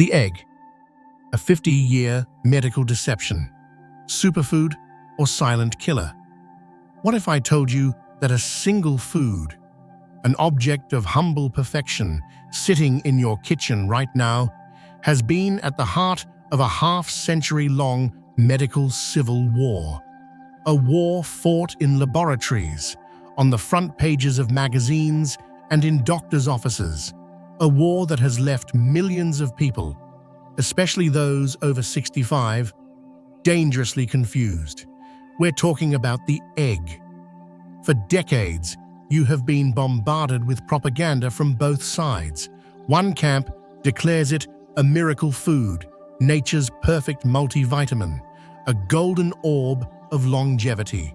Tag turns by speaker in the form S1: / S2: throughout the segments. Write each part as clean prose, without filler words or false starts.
S1: The egg, a 50-year medical deception, superfood or silent killer. What if I told you that a single food, an object of humble perfection sitting in your kitchen right now, has been at the heart of a half-century-long medical civil war? A war fought in laboratories, on the front pages of magazines, and in doctors' offices. A war that has left millions of people, especially those over 65, dangerously confused. We're talking about the egg. For decades, you have been bombarded with propaganda from both sides. One camp declares it a miracle food, nature's perfect multivitamin, a golden orb of longevity.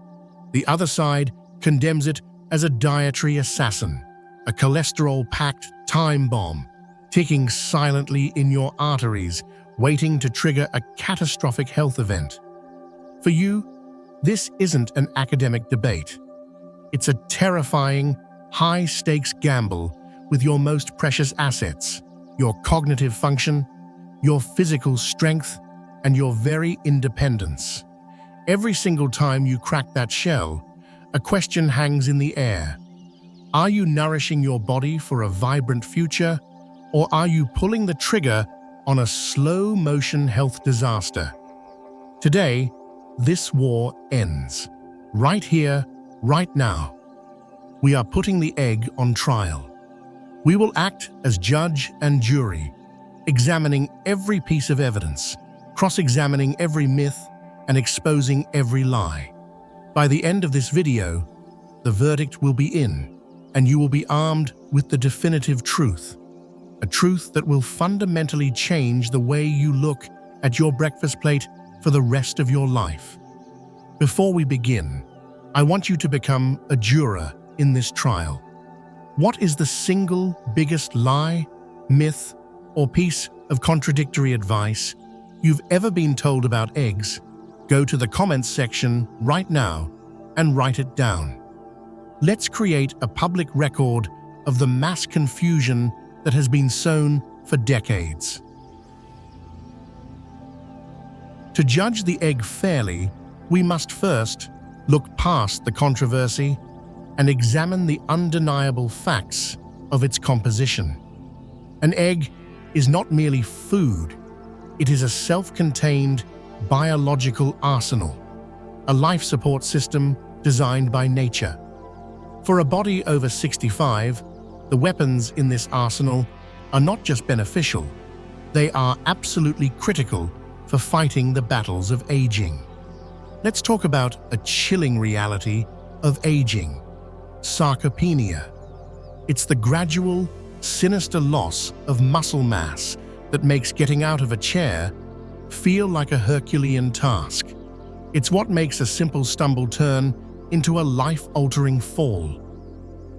S1: The other side condemns it as a dietary assassin, a cholesterol-packed time bomb, ticking silently in your arteries, waiting to trigger a catastrophic health event. For you, this isn't an academic debate. It's a terrifying, high-stakes gamble with your most precious assets, your cognitive function, your physical strength, and your very independence. Every single time you crack that shell, a question hangs in the air. Are you nourishing your body for a vibrant future, or are you pulling the trigger on a slow-motion health disaster? Today, this war ends. Right here, right now. We are putting the egg on trial. We will act as judge and jury, examining every piece of evidence, cross-examining every myth, and exposing every lie. By the end of this video, the verdict will be in, and you will be armed with the definitive truth, a truth that will fundamentally change the way you look at your breakfast plate for the rest of your life. Before we begin, I want you to become a juror in this trial. What is the single biggest lie, myth, or piece of contradictory advice you've ever been told about eggs? Go to the comments section right now and write it down. Let's create a public record of the mass confusion that has been sown for decades. To judge the egg fairly, we must first look past the controversy and examine the undeniable facts of its composition. An egg is not merely food, it is a self-contained biological arsenal, a life support system designed by nature. For a body over 65, the weapons in this arsenal are not just beneficial, they are absolutely critical for fighting the battles of aging. Let's talk about a chilling reality of aging: sarcopenia. It's the gradual, sinister loss of muscle mass that makes getting out of a chair feel like a Herculean task. It's what makes a simple stumble turn into a life-altering fall.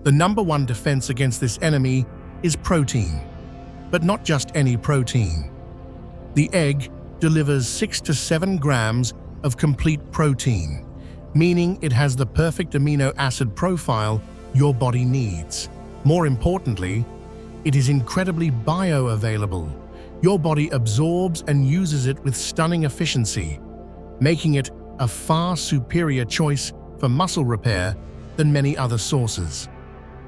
S1: The number one defense against this enemy is protein, but not just any protein. The egg delivers 6 to 7 grams of complete protein, meaning it has the perfect amino acid profile your body needs. More importantly, it is incredibly bioavailable. Your body absorbs and uses it with stunning efficiency, making it a far superior choice for muscle repair than many other sources.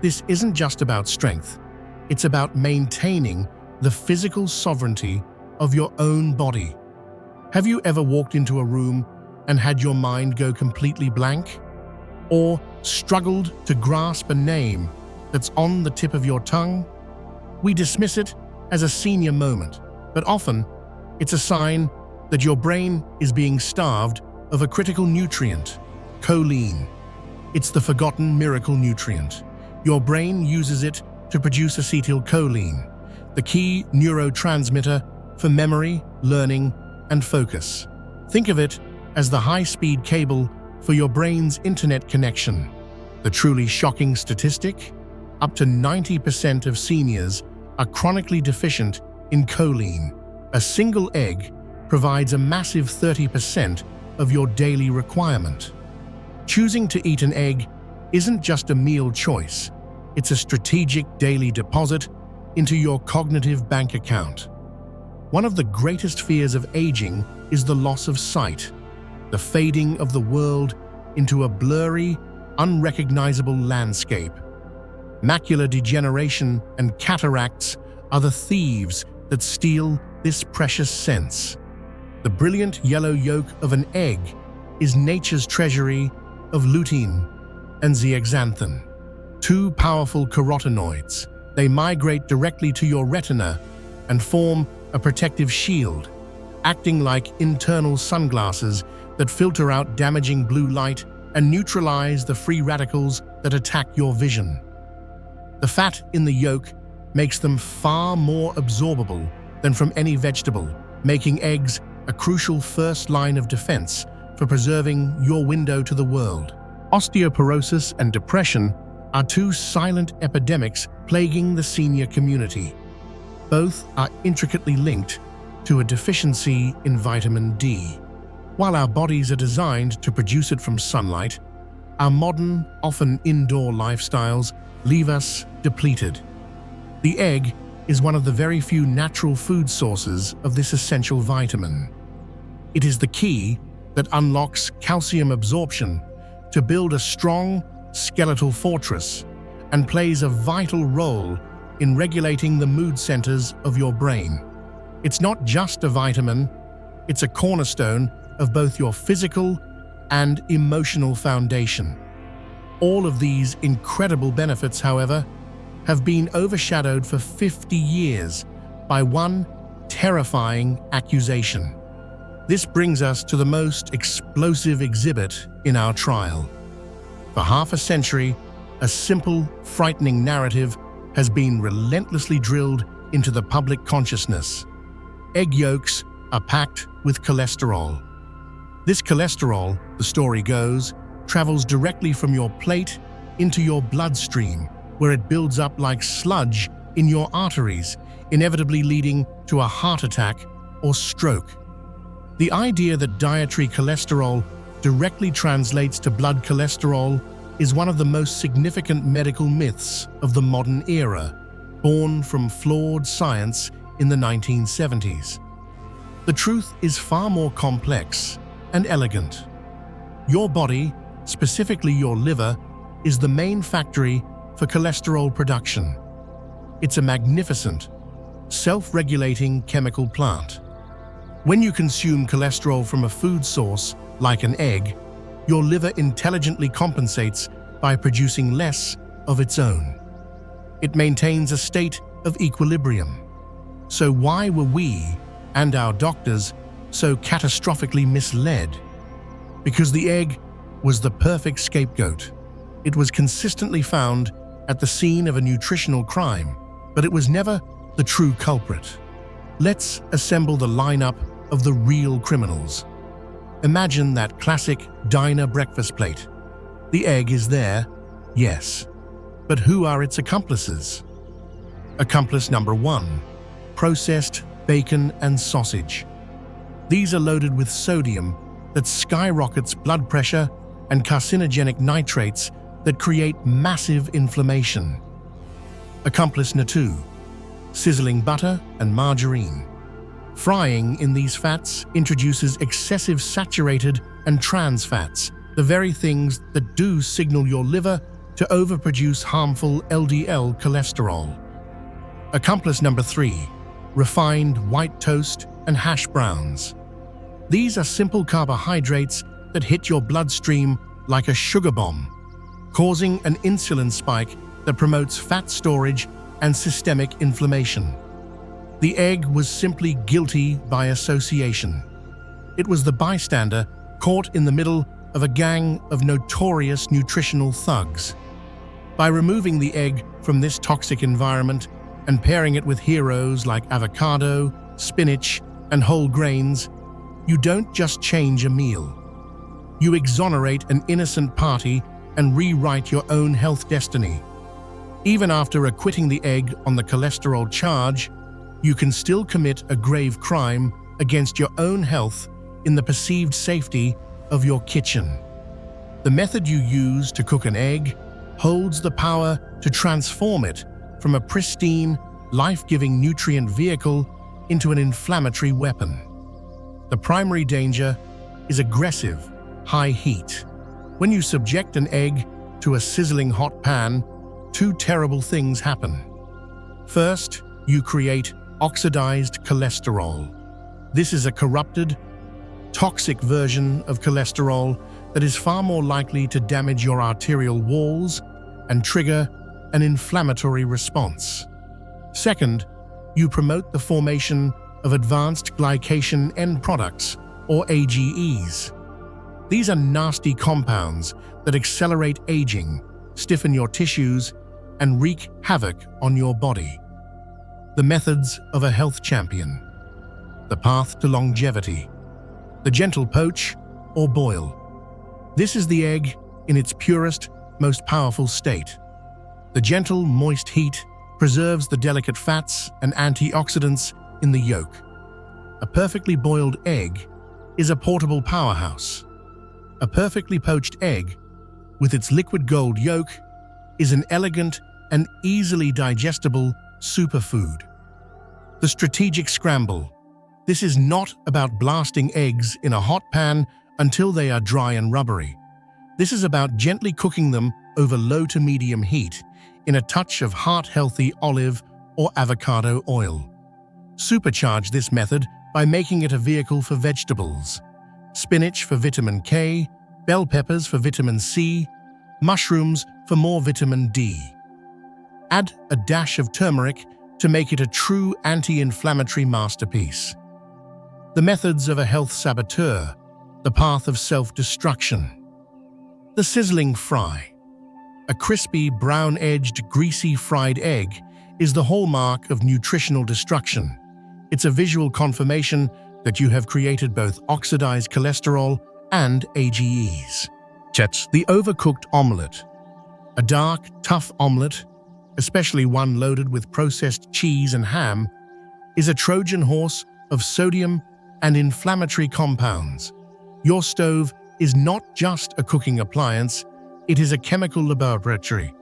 S1: This isn't just about strength, it's about maintaining the physical sovereignty of your own body. Have you ever walked into a room and had your mind go completely blank? Or struggled to grasp a name that's on the tip of your tongue? We dismiss it as a senior moment, but often it's a sign that your brain is being starved of a critical nutrient, choline. It's the forgotten miracle nutrient. Your brain uses it to produce acetylcholine, the key neurotransmitter for memory, learning, and focus. Think of it as the high-speed cable for your brain's internet connection. The truly shocking statistic? Up to 90% of seniors are chronically deficient in choline. A single egg provides a massive 30% of your daily requirement. Choosing to eat an egg isn't just a meal choice, it's a strategic daily deposit into your cognitive bank account. One of the greatest fears of aging is the loss of sight, the fading of the world into a blurry, unrecognizable landscape. Macular degeneration and cataracts are the thieves that steal this precious sense. The brilliant yellow yolk of an egg is nature's treasury of lutein and zeaxanthin, two powerful carotenoids. They migrate directly to your retina and form a protective shield, acting like internal sunglasses that filter out damaging blue light and neutralize the free radicals that attack your vision. The fat in the yolk makes them far more absorbable than from any vegetable, making eggs a crucial first line of defense for preserving your window to the world. Osteoporosis and depression are two silent epidemics plaguing the senior community. Both are intricately linked to a deficiency in vitamin D. While our bodies are designed to produce it from sunlight, our modern, often indoor lifestyles leave us depleted. The egg is one of the very few natural food sources of this essential vitamin. It is the key that unlocks calcium absorption to build a strong skeletal fortress and plays a vital role in regulating the mood centers of your brain. It's not just a vitamin, it's a cornerstone of both your physical and emotional foundation. All of these incredible benefits, however, have been overshadowed for 50 years by one terrifying accusation. This brings us to the most explosive exhibit in our trial. For half a century, a simple, frightening narrative has been relentlessly drilled into the public consciousness. Egg yolks are packed with cholesterol. This cholesterol, the story goes, travels directly from your plate into your bloodstream, where it builds up like sludge in your arteries, inevitably leading to a heart attack or stroke. The idea that dietary cholesterol directly translates to blood cholesterol is one of the most significant medical myths of the modern era, born from flawed science in the 1970s. The truth is far more complex and elegant. Your body, specifically your liver, is the main factory for cholesterol production. It's a magnificent, self-regulating chemical plant. When you consume cholesterol from a food source, like an egg, your liver intelligently compensates by producing less of its own. It maintains a state of equilibrium. So why were we, and our doctors, so catastrophically misled? Because the egg was the perfect scapegoat. It was consistently found at the scene of a nutritional crime, but it was never the true culprit. Let's assemble the lineup of the real criminals. Imagine that classic diner breakfast plate. The egg is there, yes. But who are its accomplices? Accomplice number 1, processed bacon and sausage. These are loaded with sodium that skyrockets blood pressure and carcinogenic nitrates that create massive inflammation. Accomplice number 2, sizzling butter and margarine. Frying in these fats introduces excessive saturated and trans fats, the very things that do signal your liver to overproduce harmful LDL cholesterol. Accomplice number 3, refined white toast and hash browns. These are simple carbohydrates that hit your bloodstream like a sugar bomb, causing an insulin spike that promotes fat storage and systemic inflammation. The egg was simply guilty by association. It was the bystander caught in the middle of a gang of notorious nutritional thugs. By removing the egg from this toxic environment and pairing it with heroes like avocado, spinach, and whole grains, you don't just change a meal. You exonerate an innocent party and rewrite your own health destiny. Even after acquitting the egg on the cholesterol charge, you can still commit a grave crime against your own health in the perceived safety of your kitchen. The method you use to cook an egg holds the power to transform it from a pristine, life-giving nutrient vehicle into an inflammatory weapon. The primary danger is aggressive, high heat. When you subject an egg to a sizzling hot pan, two terrible things happen. First, you create oxidized cholesterol. This is a corrupted, toxic version of cholesterol that is far more likely to damage your arterial walls and trigger an inflammatory response. Second, you promote the formation of advanced glycation end products, or AGEs. These are nasty compounds that accelerate aging, stiffen your tissues, and wreak havoc on your body. The methods of a health champion. The path to longevity. The gentle poach or boil. This is the egg in its purest, most powerful state. The gentle, moist heat preserves the delicate fats and antioxidants in the yolk. A perfectly boiled egg is a portable powerhouse. A perfectly poached egg, with its liquid gold yolk, is an elegant and easily digestible superfood. The strategic scramble. This is not about blasting eggs in a hot pan until they are dry and rubbery. This is about gently cooking them over low to medium heat in a touch of heart-healthy olive or avocado oil. Supercharge this method by making it a vehicle for vegetables. Spinach for vitamin K, bell peppers for vitamin C, mushrooms for more vitamin D. Add a dash of turmeric to make it a true anti-inflammatory masterpiece. The methods of a health saboteur, the path of self-destruction. The sizzling fry. A crispy, brown-edged, greasy fried egg is the hallmark of nutritional destruction. It's a visual confirmation that you have created both oxidized cholesterol and AGEs. The overcooked omelette. A dark, tough omelette, especially one loaded with processed cheese and ham, is a Trojan horse of sodium and inflammatory compounds. Your stove is not just a cooking appliance, it is a chemical laboratory.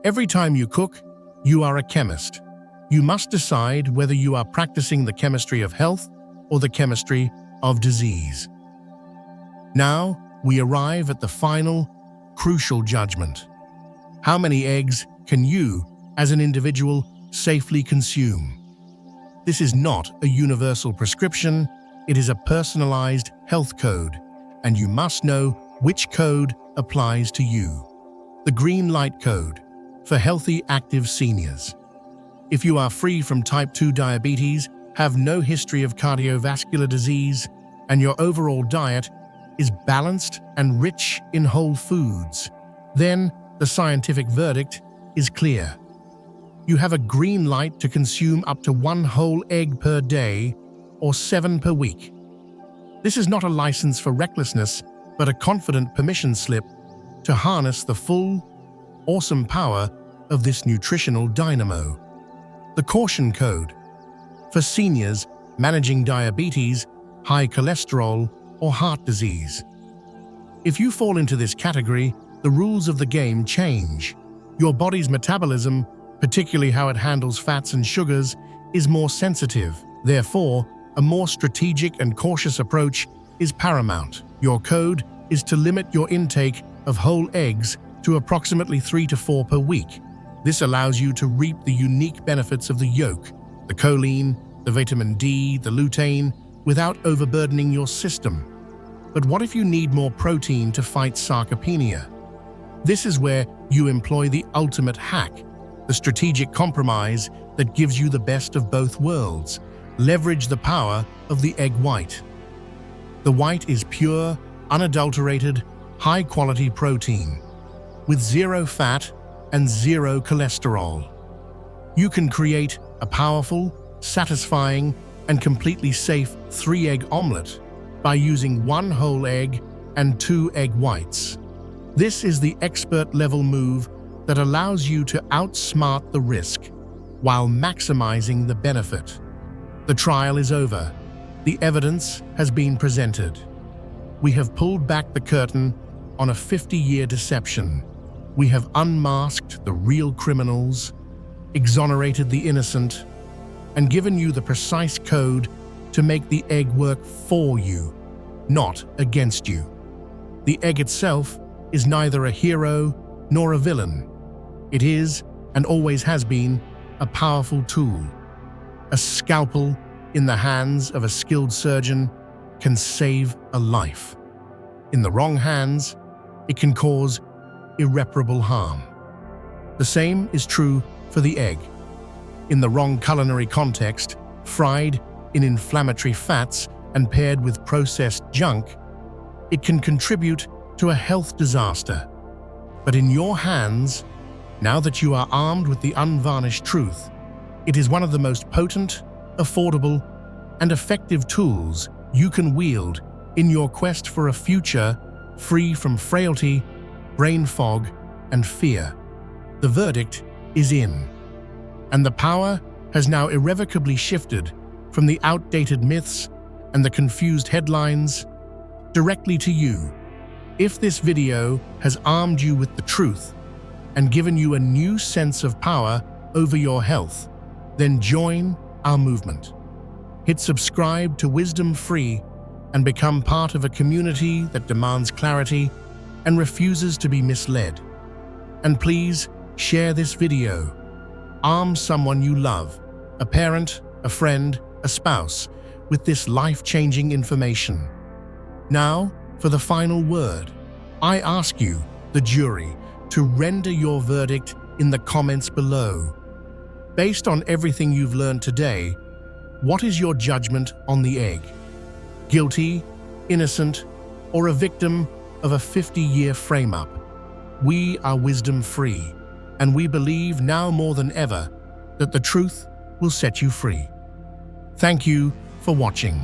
S1: Every time you cook, you are a chemist. You must decide whether you are practicing the chemistry of health or the chemistry of disease. Now, we arrive at the final, crucial judgment. How many eggs can you, as an individual, safely consume? This is not a universal prescription, it is a personalized health code, and you must know which code applies to you. The Green Light Code, for healthy, active seniors. If you are free from type 2 diabetes, have no history of cardiovascular disease, and your overall diet is balanced and rich in whole foods, then the scientific verdict is clear. You have a green light to consume up to 1 whole egg per day or 7 per week. This is not a license for recklessness, but a confident permission slip to harness the full, awesome power of this nutritional dynamo. The Caution Code, for seniors managing diabetes, high cholesterol, or heart disease. If you fall into this category, the rules of the game change. Your body's metabolism, particularly how it handles fats and sugars, is more sensitive. Therefore, a more strategic and cautious approach is paramount. Your code is to limit your intake of whole eggs to approximately 3 to 4 per week. This allows you to reap the unique benefits of the yolk, the choline, the vitamin D, the lutein, without overburdening your system. But what if you need more protein to fight sarcopenia? This is where you employ the ultimate hack, the strategic compromise that gives you the best of both worlds. Leverage the power of the egg white. The white is pure, unadulterated, high-quality protein, with 0 fat and 0 cholesterol. You can create a powerful, satisfying, and completely safe 3-egg omelette by using 1 whole egg and 2 egg whites. This is the expert-level move that allows you to outsmart the risk while maximizing the benefit. The trial is over. The evidence has been presented. We have pulled back the curtain on a 50-year deception. We have unmasked the real criminals, exonerated the innocent, and given you the precise code to make the egg work for you, not against you. The egg itself is neither a hero nor a villain. It is, and always has been, a powerful tool. A scalpel in the hands of a skilled surgeon can save a life. In the wrong hands, it can cause irreparable harm. The same is true for the egg. In the wrong culinary context, fried in inflammatory fats and paired with processed junk, it can contribute to a health disaster. But in your hands, now that you are armed with the unvarnished truth, it is one of the most potent, affordable, and effective tools you can wield in your quest for a future free from frailty, brain fog, and fear. The verdict is in, and the power has now irrevocably shifted from the outdated myths and the confused headlines directly to you. If this video has armed you with the truth and given you a new sense of power over your health, then join our movement. Hit subscribe to Wisdom Free and become part of a community that demands clarity and refuses to be misled. And please share this video. Arm someone you love, a parent, a friend, a spouse, with this life-changing information. Now, for the final word, I ask you, the jury, to render your verdict in the comments below. Based on everything you've learned today, what is your judgment on the egg? Guilty, innocent, or a victim of a 50-year frame-up? We are Wisdom Free, and we believe now more than ever that the truth will set you free. Thank you for watching.